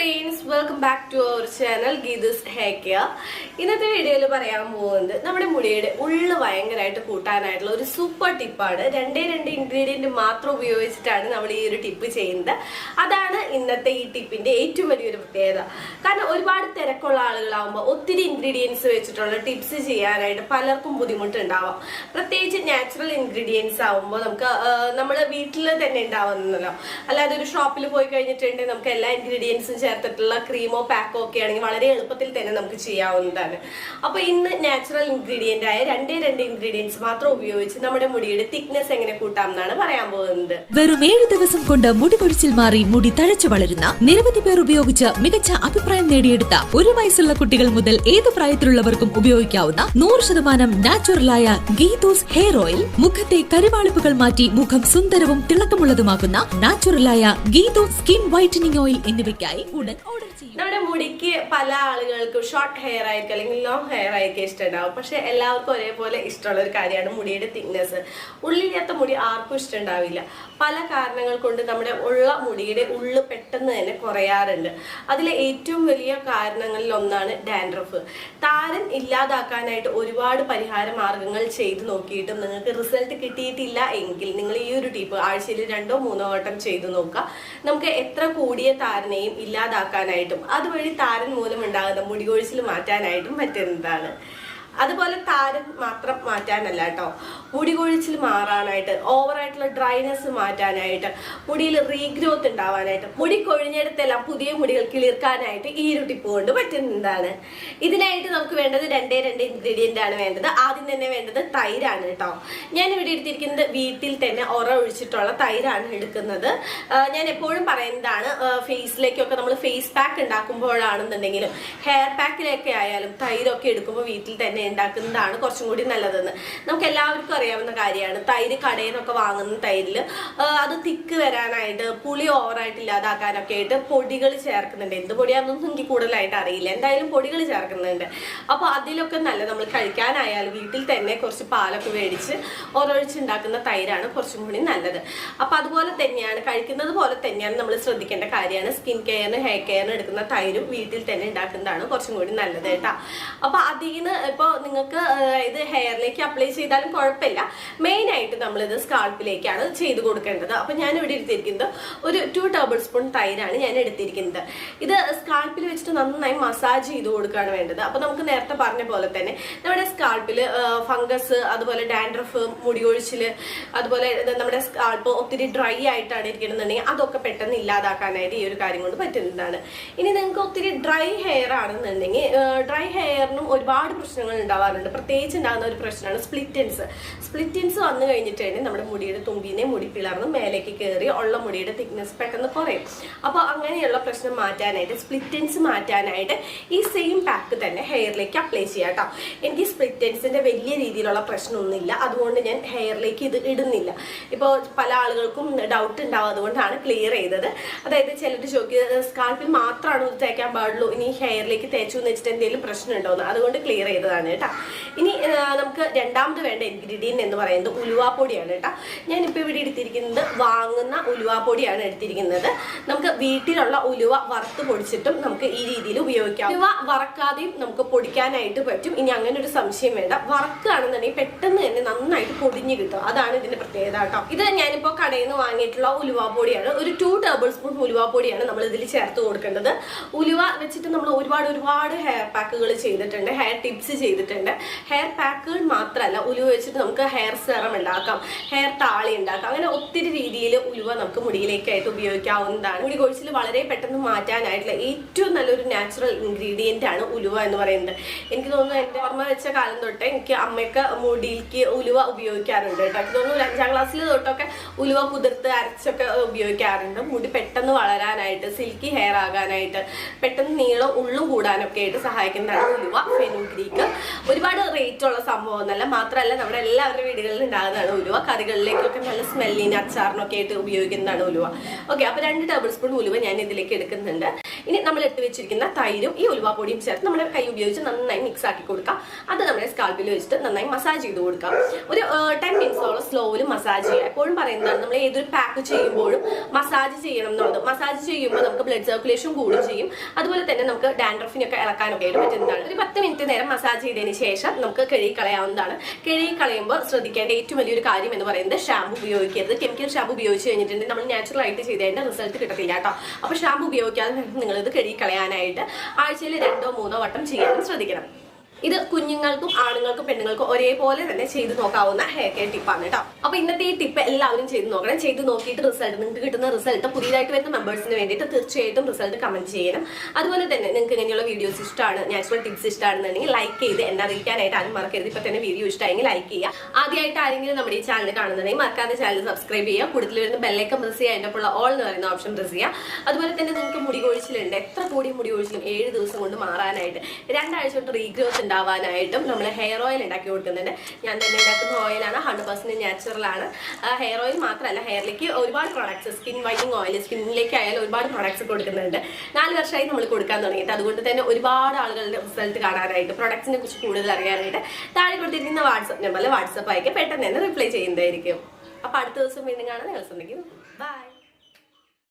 friends, welcome back to our channel Geethu's Hair Care. ഇന്നത്തെ വീഡിയോയിൽ പറയാൻ പോകുന്നത് നമ്മുടെ മുടിയുടെ ഉള്ളു ഭയങ്കരമായിട്ട് കൂട്ടാനായിട്ടുള്ള ഒരു സൂപ്പർ ടിപ്പാണ്. രണ്ടേ ഇൻഗ്രീഡിയന്റ് മാത്രം ഉപയോഗിച്ചിട്ടാണ് നമ്മൾ ഈ ഒരു ടിപ്പ് ചെയ്യുന്നത്. അതാണ് ഇന്നത്തെ ഈ ടിപ്പിന്റെ ഏറ്റവും വലിയൊരു പ്രത്യേകത. കാരണം ഒരുപാട് തിരക്കുള്ള ആളുകളാവുമ്പോൾ ഒത്തിരി ഇൻഗ്രീഡിയൻസ് വെച്ചിട്ടുള്ള ടിപ്സ് ചെയ്യാനായിട്ട് പലർക്കും ബുദ്ധിമുട്ടുണ്ടാവാം. പ്രത്യേകിച്ച് നാച്ചുറൽ ഇൻഗ്രീഡിയൻസ് ആവുമ്പോൾ നമുക്ക് നമ്മൾ വീട്ടിൽ തന്നെ ഉണ്ടാവുന്നല്ലോ. അല്ലാതെ ഒരു ഷോപ്പിൽ പോയി കഴിഞ്ഞിട്ടുണ്ടെങ്കിൽ നമുക്ക് എല്ലാ ഇൻഗ്രീഡിയൻസും ചേർത്തിട്ടുള്ള ക്രീമോ പാക്കോ ഒക്കെ ആണെങ്കിൽ വളരെ എളുപ്പത്തിൽ തന്നെ നമുക്ക് ചെയ്യാവുന്നതാണ്. അപ്പൊ ഇന്ന് നാച്ചുറൽ ഇൻഗ്രീഡിയന്റ് ആയ രണ്ടേ ഇൻഗ്രീഡിയൻസ് മാത്രം ഉപയോഗിച്ച് നമ്മുടെ മുടിയുടെ തിക്നെസ് എങ്ങനെ കൂട്ടാം എന്നാണ് പറയാൻ പോകുന്നത്. വെറും 7 ദിവസം കൊണ്ട് മുടി കൊഴിച്ചിൽ മാറി മുടി തഴച്ചു വളരുന്ന നിരവധി പേർ ഉപയോഗിച്ച് മികച്ച അഭിപ്രായം നേടിയെടുത്ത 1 വയസ്സുള്ള കുട്ടികൾ മുതൽ ഏത് പ്രായത്തിലുള്ളവർക്കും ഉപയോഗിക്കാവുന്ന 100% നാച്ചുറലായ ഗീതൂസ് ഹെയർ ഓയിൽ, മുഖത്തെ കരിവാളിപ്പുകൾ മാറ്റി മുഖം സുന്ദരവും തിളക്കമുള്ളതുമാക്കുന്ന നാച്ചുറലായ ഗീതൂസ് സ്കിൻ വൈറ്റനിങ് ഓയിൽ എന്നിവയ്ക്കായി ഉടൻ ഓർഡർ ചെയ്യും. നമ്മുടെ മുടിക്ക് പല ആളുകൾക്കും ഷോർട്ട് ഹെയർ ആയിരിക്കും അല്ലെങ്കിൽ ലോങ് ഹെയർ ആയിരിക്കും ഇഷ്ടമുണ്ടാവും. പക്ഷെ എല്ലാവർക്കും ഒരേപോലെ ഇഷ്ടമുള്ള ഒരു കാര്യമാണ് മുടിയുടെ തിക്നെസ്. ഉള്ളില്ലാത്ത മുടി ആർക്കും ഇഷ്ടമുണ്ടാവില്ല. പല കാരണങ്ങൾ കൊണ്ട് നമ്മുടെ ഉള്ള മുടിയുടെ ഉള്ളു പെട്ടെന്ന് തന്നെ കുറയാറുണ്ട്. അതിലെ ഏറ്റവും വലിയ കാരണങ്ങളിൽ ഒന്നാണ് ഡാൻഡ്രഫ്. താരൻ ഇല്ലാതാക്കാനായിട്ട് ഒരുപാട് പരിഹാര മാർഗങ്ങൾ ചെയ്തു നോക്കിയിട്ടും നിങ്ങൾക്ക് റിസൾട്ട് കിട്ടിയിട്ടില്ല എങ്കിൽ നിങ്ങൾ ഈ ഒരു ടിപ്പ് ആഴ്ചയിൽ 2 or 3 വട്ടം ചെയ്തു നോക്കുക. നമുക്ക് എത്ര കൂടിയ താരനെയും ഇല്ലാതാക്കാനായിട്ടും അതുവഴി താരൻ മൂലം ഉണ്ടാകുന്ന മുടി കൊഴിച്ചിൽ മാറ്റാനായിട്ടും പറ്റുന്നതാണ്. അതുപോലെ താരൻ മാത്രം മാറ്റാനല്ല കേട്ടോ, മുടി കൊഴിച്ചിൽ മാറാനായിട്ട്, ഓവറായിട്ടുള്ള ഡ്രൈനെസ് മാറ്റാനായിട്ട്, മുടിയിൽ റീഗ്രോത്ത് ഉണ്ടാവാനായിട്ട്, മുടി കൊഴിഞ്ഞെടുത്തെല്ലാം പുതിയ മുടികൾ കിളിർക്കാനായിട്ട് ഈ ഒരു ടിപ്പ് കൊണ്ട് പറ്റുന്നതാണ്. ഇതിനായിട്ട് നമുക്ക് വേണ്ടത് 2 ഇൻഗ്രീഡിയന്റ് ആണ് വേണ്ടത്. ആദ്യം തന്നെ വേണ്ടത് തൈരാണ് കേട്ടോ. ഞാൻ ഇവിടെ എടുത്തിരിക്കുന്നത് വീട്ടിൽ തന്നെ ഒഴിച്ചിട്ടുള്ള തൈരാണ് എടുക്കുന്നത്. ഞാൻ എപ്പോഴും പറയുന്നതാണ്, ഫേസിലേക്കൊക്കെ നമ്മൾ ഫേസ് പാക്ക് ഉണ്ടാക്കുമ്പോഴാണെന്നുണ്ടെങ്കിലും ഹെയർ പാക്കിലൊക്കെ ആയാലും തൈരൊക്കെ എടുക്കുമ്പോൾ വീട്ടിൽ തന്നെ ഉണ്ടാക്കുന്നതാണ് കുറച്ചും കൂടി നല്ലതെന്ന്. നമുക്ക് എല്ലാവർക്കും അറിയാവുന്ന കാര്യമാണ്. തൈര് കടയിൽ നിന്നൊക്കെ വാങ്ങുന്ന തൈരിൽ അത് തിക്ക് വരാനായിട്ട്, പുളി ഓവറായിട്ട് ഇല്ലാതാക്കാനൊക്കെ ആയിട്ട് പൊടികൾ ചേർക്കുന്നുണ്ട്. എന്ത് പൊടിയാണെന്നൊന്നും എനിക്ക് കൂടുതലായിട്ട് അറിയില്ല, എന്തായാലും പൊടികൾ ചേർക്കുന്നുണ്ട്. അപ്പോൾ അതിലൊക്കെ നല്ല നമ്മൾ കഴിക്കാനായാലും വീട്ടിൽ തന്നെ കുറച്ച് പാലൊക്കെ മേടിച്ച് ഒഴിച്ചുണ്ടാക്കുന്ന തൈരാണ് കുറച്ചും കൂടി നല്ലത്. അപ്പൊ അതുപോലെ തന്നെയാണ്, കഴിക്കുന്നത് പോലെ തന്നെയാണ് നമ്മൾ ശ്രദ്ധിക്കേണ്ട കാര്യമാണ്. സ്കിൻ കെയറിന് ഹെയർ കെയറിന് എടുക്കുന്ന തൈരും വീട്ടിൽ തന്നെ ഉണ്ടാക്കുന്നതാണ് കുറച്ചും കൂടി നല്ലത് കേട്ടോ. അപ്പൊ അതിന് ഇപ്പോൾ നിങ്ങൾക്ക് ഇത് ഹെയറിലേക്ക് അപ്ലൈ ചെയ്താലും കുഴപ്പമില്ല. മെയിൻ ആയിട്ട് നമ്മളിത് സ്കാൾപ്പിലേക്കാണ് ചെയ്ത് കൊടുക്കേണ്ടത്. അപ്പൊ ഞാൻ ഇവിടെ എടുത്തിരിക്കുന്നത് ഒരു 2 tablespoon തൈരാണ് ഞാൻ എടുത്തിരിക്കുന്നത്. ഇത് സ്കാൾപ്പിൽ വെച്ചിട്ട് നന്നായി മസാജ് ചെയ്ത് കൊടുക്കുകയാണ് വേണ്ടത്. അപ്പൊ നമുക്ക് നേരത്തെ പറഞ്ഞ പോലെ തന്നെ നമ്മുടെ സ്കാൾപ്പില് ഫംഗസ്, അതുപോലെ ഡാൻഡ്രഫ്, മുടി കൊഴിച്ചില്, അതുപോലെ നമ്മുടെ സ്കാൾപ്പ് ഒത്തിരി ഡ്രൈ ആയിട്ടാണ് ഇരിക്കണമെന്നുണ്ടെങ്കിൽ അതൊക്കെ പെട്ടെന്ന് ഇല്ലാതാക്കാനായിട്ട് ഈ ഒരു കാര്യം കൊണ്ട് പറ്റുന്നതാണ്. ഇനി നിങ്ങൾക്ക് ഒത്തിരി ഡ്രൈ ഹെയർ ആണെന്നുണ്ടെങ്കിൽ ഡ്രൈ ഹെയറിനും ഒരുപാട് പ്രശ്നങ്ങൾ ഉണ്ടാവാറുണ്ട്. പ്രത്യേകിച്ച് ഉണ്ടാകുന്ന ഒരു പ്രശ്നമാണ് സ്പ്ലിറ്റൻസ് വന്നു കഴിഞ്ഞിട്ടുണ്ടെങ്കിൽ നമ്മുടെ മുടിയുടെ തുമ്പിനെ മുടി പിളർന്ന് മേലേക്ക് കയറി ഉള്ള മുടിയുടെ തിക്നെസ് പെട്ടെന്ന് കുറയും. അപ്പോൾ അങ്ങനെയുള്ള പ്രശ്നം മാറ്റാനായിട്ട്, സ്പ്ലിറ്റൻസ് മാറ്റാനായിട്ട് ഈ സെയിം പാക്ക് തന്നെ ഹെയറിലേക്ക് അപ്ലൈ ചെയ്യാം കേട്ടോ. എനിക്ക് സ്പ്ലിറ്റൻസിന്റെ വലിയ രീതിയിലുള്ള പ്രശ്നമൊന്നുമില്ല, അതുകൊണ്ട് ഞാൻ ഹെയറിലേക്ക് ഇത് ഇടുന്നില്ല. ഇപ്പോൾ പല ആളുകൾക്കും ഡൗട്ട് ഉണ്ടാവും, അതുകൊണ്ടാണ് ക്ലിയർ ചെയ്തത്. അതായത് ചിലർ ചോദിക്കുക, സ്കാൾപ്പിൽ മാത്രമാണ് ഇത് തേക്കാൻ പാടുള്ളൂ, ഇനി ഹെയറിലേക്ക് തേച്ചു എന്ന് വെച്ചിട്ട് എന്തെങ്കിലും പ്രശ്നം ഉണ്ടോന്ന്, അതുകൊണ്ട് ക്ലിയർ ചെയ്തതാണ് കേട്ടോ. ഇനി നമുക്ക് രണ്ടാമത് വേണ്ട ഇൻഗ്രീഡിയന്റ് എന്ന് പറയുന്നത് ഉലുവാപ്പൊടിയാണ് കേട്ടോ. ഞാനിപ്പോൾ ഇവിടെ എടുത്തിരിക്കുന്നത് വാങ്ങുന്ന ഉലുവാപ്പൊടിയാണ് എടുത്തിരിക്കുന്നത്. നമുക്ക് വീട്ടിലുള്ള ഉലുവ വറുത്ത് പൊടിച്ചിട്ടും നമുക്ക് ഈ രീതിയിൽ ഉപയോഗിക്കാം. ഉലുവ വറക്കാതെയും നമുക്ക് പൊടിക്കാനായിട്ട് പറ്റും. ഇനി അങ്ങനെ ഒരു സംശയം വേണ്ട, വറക്കുകയാണെന്നുണ്ടെങ്കിൽ പെട്ടെന്ന് തന്നെ നന്നായിട്ട് പൊടിഞ്ഞു കിട്ടും. അതാണ് ഇതിന്റെ പ്രത്യേകത കേട്ടോ. ഇത് ഞാനിപ്പോൾ കടയിൽ നിന്ന് വാങ്ങിയിട്ടുള്ള ഉലുവാപ്പൊടിയാണ്. ഒരു 2 tablespoon ഉലുവാപ്പൊടിയാണ് നമ്മൾ ഇതിൽ ചേർത്ത് കൊടുക്കേണ്ടത്. ഉലുവ വെച്ചിട്ട് നമ്മൾ ഒരുപാട് ഹെയർ പാക്കുകൾ ചെയ്തിട്ടുണ്ട്, ഹെയർ ടിപ്സ് ചെയ്തിട്ടുണ്ട്. ഹെയർ പാക്കുകൾ മാത്രമല്ല, ഉലുവ വെച്ചിട്ട് നമുക്ക് ഹെയർ സെറം ഉണ്ടാക്കാം, ഹെയർ താളി ഉണ്ടാക്കാം. അങ്ങനെ ഒത്തിരി രീതിയിൽ ഉലുവ നമുക്ക് മുടിയിലേക്കായിട്ട് ഉപയോഗിക്കാവുന്നതാണ്. മുടി കൊഴിച്ചിൽ വളരെ പെട്ടെന്ന് മാറ്റാനായിട്ടുള്ള ഏറ്റവും നല്ലൊരു നാച്ചുറൽ ഇൻഗ്രീഡിയന്റ് ആണ് ഉലുവ എന്ന് പറയുന്നത്. എനിക്ക് തോന്നുന്നു എൻ്റെ ഓർമ്മ വെച്ച കാലം തൊട്ടേ എനിക്ക് അമ്മയൊക്കെ മുടിയിലേക്ക് ഉലുവ ഉപയോഗിക്കാറുണ്ട് കേട്ടോ. എനിക്ക് തോന്നുന്നു 5ാം ക്ലാസ്സിൽ തൊട്ടൊക്കെ ഉലുവ കുതിർത്ത് അരച്ചൊക്കെ ഉപയോഗിക്കാറുണ്ട്. മുടി പെട്ടെന്ന് വളരാനായിട്ട്, സിൽക്കി ഹെയർ ആകാനായിട്ട്, പെട്ടെന്ന് നീളം ഉള്ളും കൂടാനൊക്കെ ആയിട്ട് സഹായിക്കുന്നതാണ് ഉലുവ, ഫെനുഗ്രീക്ക്. ഒരുപാട് റേറ്റ് ഉള്ള സംഭവം ഒന്നല്ല, മാത്രമല്ല നമ്മുടെ എല്ലാവരുടെ വീടുകളിൽ ഉണ്ടാകുന്നതാണ് ഉലുവ. കറികളിലേക്കൊക്കെ നല്ല സ്മെല്ലിന് അച്ചാറിനൊക്കെ ആയിട്ട് ഉപയോഗിക്കുന്നതാണ് ഉലുവ. ഓക്കെ, അപ്പോൾ 2 ടേബിൾ സ്പൂൺ ഉലുവ ഞാൻ ഇതിലേക്ക് എടുക്കുന്നുണ്ട്. ഇനി നമ്മൾ ഇട്ട് വെച്ചിരിക്കുന്ന തൈരും ഈ ഉലുവ പൊടിയും ചേർത്ത് നമ്മുടെ കൈ ഉപയോഗിച്ച് നന്നായി മിക്സ് ആക്കി കൊടുക്കാം. അത് നമ്മുടെ സ്കാൽപ്പിൽ വെച്ചിട്ട് നന്നായി മസാജ് ചെയ്ത് കൊടുക്കാം. ഒരു 10 മിനിറ്റ്സോളം സ്ലോയിൽ മസാജ് ചെയ്യുക. എപ്പോഴും പറയുന്നതാണ് നമ്മൾ ഏതൊരു പാക്ക് ചെയ്യുമ്പോഴും മസാജ് ചെയ്യണം എന്നുള്ളത്. മസാജ് ചെയ്യുമ്പോൾ നമുക്ക് ബ്ലഡ് സർക്കുലേഷൻ കൂടുകയും ചെയ്യും. അതുപോലെ തന്നെ നമുക്ക് ഡാൻഡ്രഫിനൊക്കെ ഇളക്കാനൊക്കെ ആയിട്ട് പറ്റുന്നതാണ്. ഒരു 10 മിനിറ്റ് നേരം മസാജ് ചെയ്തതിന് ശേഷം നമുക്ക് കഴുകി കളയാവുന്നതാണ്. കഴുകി കളയുമ്പോൾ ശ്രദ്ധിക്കേണ്ട ഏറ്റവും വലിയൊരു കാര്യം എന്ന് പറയുന്നത് ഷാമ്പു ഉപയോഗിക്കരുത്. കെമിക്കൽ ഷാമ്പു ഉപയോഗിച്ച് കഴിഞ്ഞിട്ടുണ്ടെങ്കിൽ നമ്മൾ നാച്ചുറൽ ആയിട്ട് ചെയ്തതിന്റെ റിസൾട്ട് കിട്ടത്തില്ല കേട്ടോ. അപ്പോൾ ഷാമ്പു ഉപയോഗിക്കാതെ നിങ്ങൾ ഇത് കഴുകി കളയാനായിട്ട് ആഴ്ചയിൽ 2 3 വട്ടം ചെയ്യാനും ശ്രദ്ധിക്കണം. ഇത് കുഞ്ഞുങ്ങൾക്കും ആണുങ്ങൾക്കും പെണ്ണുങ്ങൾക്കും ഒരേപോലെ തന്നെ ചെയ്ത് നോക്കാവുന്ന ഹെയർ കെയർ ടിപ്പാണ് കേട്ടോ. അപ്പൊ ഇന്നത്തെ ഈ ടിപ്പ് എല്ലാവരും ചെയ്ത് നോക്കണം. ചെയ്ത് നോക്കിയിട്ട് റിസൾട്ട്, നിങ്ങൾക്ക് കിട്ടുന്ന റിസൾട്ട് പുതിയതായിട്ട് വരുന്ന മെമ്പേഴ്സിന് വേണ്ടിയിട്ട് തീർച്ചയായിട്ടും റിസൾട്ട് കമന്റ് ചെയ്യണം. അതുപോലെ തന്നെ നിങ്ങൾക്ക് ഇങ്ങനെയുള്ള വീഡിയോസ് ഇഷ്ടമാണ്, നാച്ചുറൽ ടിപ്സ് ഇഷ്ടമാണെന്നുണ്ടെങ്കിൽ ലൈക്ക് ചെയ്ത് എന്നെ അറിയിക്കാനായിട്ട് ആരും മറക്കരുത്. ഇപ്പൊ തന്നെ വീഡിയോ ഇഷ്ടമായെങ്കിൽ ലൈക്ക് ചെയ്യുക. ആദ്യമായിട്ട് ആരെങ്കിലും നമ്മുടെ ഈ ചാനൽ കാണുന്നുണ്ടെങ്കിൽ മറക്കാതെ ചാനൽ സബ്സ്ക്രൈബ് ചെയ്യുക. കൂടുതൽ വരുന്ന ബെല്ലൈക്കൺ പ്രസ് ചെയ്യുക, അതിൻ്റെ ഒപ്പമുള്ള ഓൾ എന്ന് പറയുന്ന ഓപ്ഷൻ പ്രസ് ചെയ്യുക. അതുപോലെ തന്നെ നിങ്ങൾക്ക് മുടി കൊഴിച്ചിലുണ്ട്, എത്ര കൂടി മുടി കൊഴിച്ചിലും 7 ദിവസം കൊണ്ട് മാറാനായിട്ട്, 2 ആഴ്ച തൊട്ട് റീഗ്രോത്ത് ഉണ്ടാവാനായിട്ടും നമ്മൾ ഹെയർ ഓയിൽ ഉണ്ടാക്കി കൊടുക്കുന്നുണ്ട്. ഞാൻ തന്നെ ഉണ്ടാക്കുന്ന ഓയിലാണ്, 100% നാച്ചുറൽ ആണ്. ഹെയർ ഓയിൽ മാത്രമല്ല, ഹെയറിലേക്ക് ഒരുപാട് പ്രൊഡക്ട്സ്, സ്കിൻ വൈറ്റനിങ് ഓയിൽ, സ്കിന്നിലേക്ക് ആയാലും ഒരുപാട് പ്രൊഡക്ട്സ് കൊടുക്കുന്നുണ്ട്. 4 വർഷമായി നമ്മൾ കൊടുക്കാൻ തുടങ്ങിയിട്ട്. അതുകൊണ്ട് തന്നെ ഒരുപാട് ആളുകളുടെ റിസൾട്ട് കാണാനായിട്ട്, പ്രൊഡക്ട്സിനെ കുറിച്ച് കൂടുതൽ അറിയാനായിട്ട് താഴെ കൊടുത്തിരിക്കുന്ന വാട്സ്ആപ്പ് നമ്പറിൽ വാട്സ്ആപ്പ് അയക്കുക. പെട്ടെന്ന് തന്നെ റിപ്ലൈ ചെയ്യുന്നതായിരിക്കും. അപ്പൊ അടുത്ത ദിവസം വീണ്ടും കാണാൻ നിങ്ങൾ ശ്രമിക്കും. ബൈ.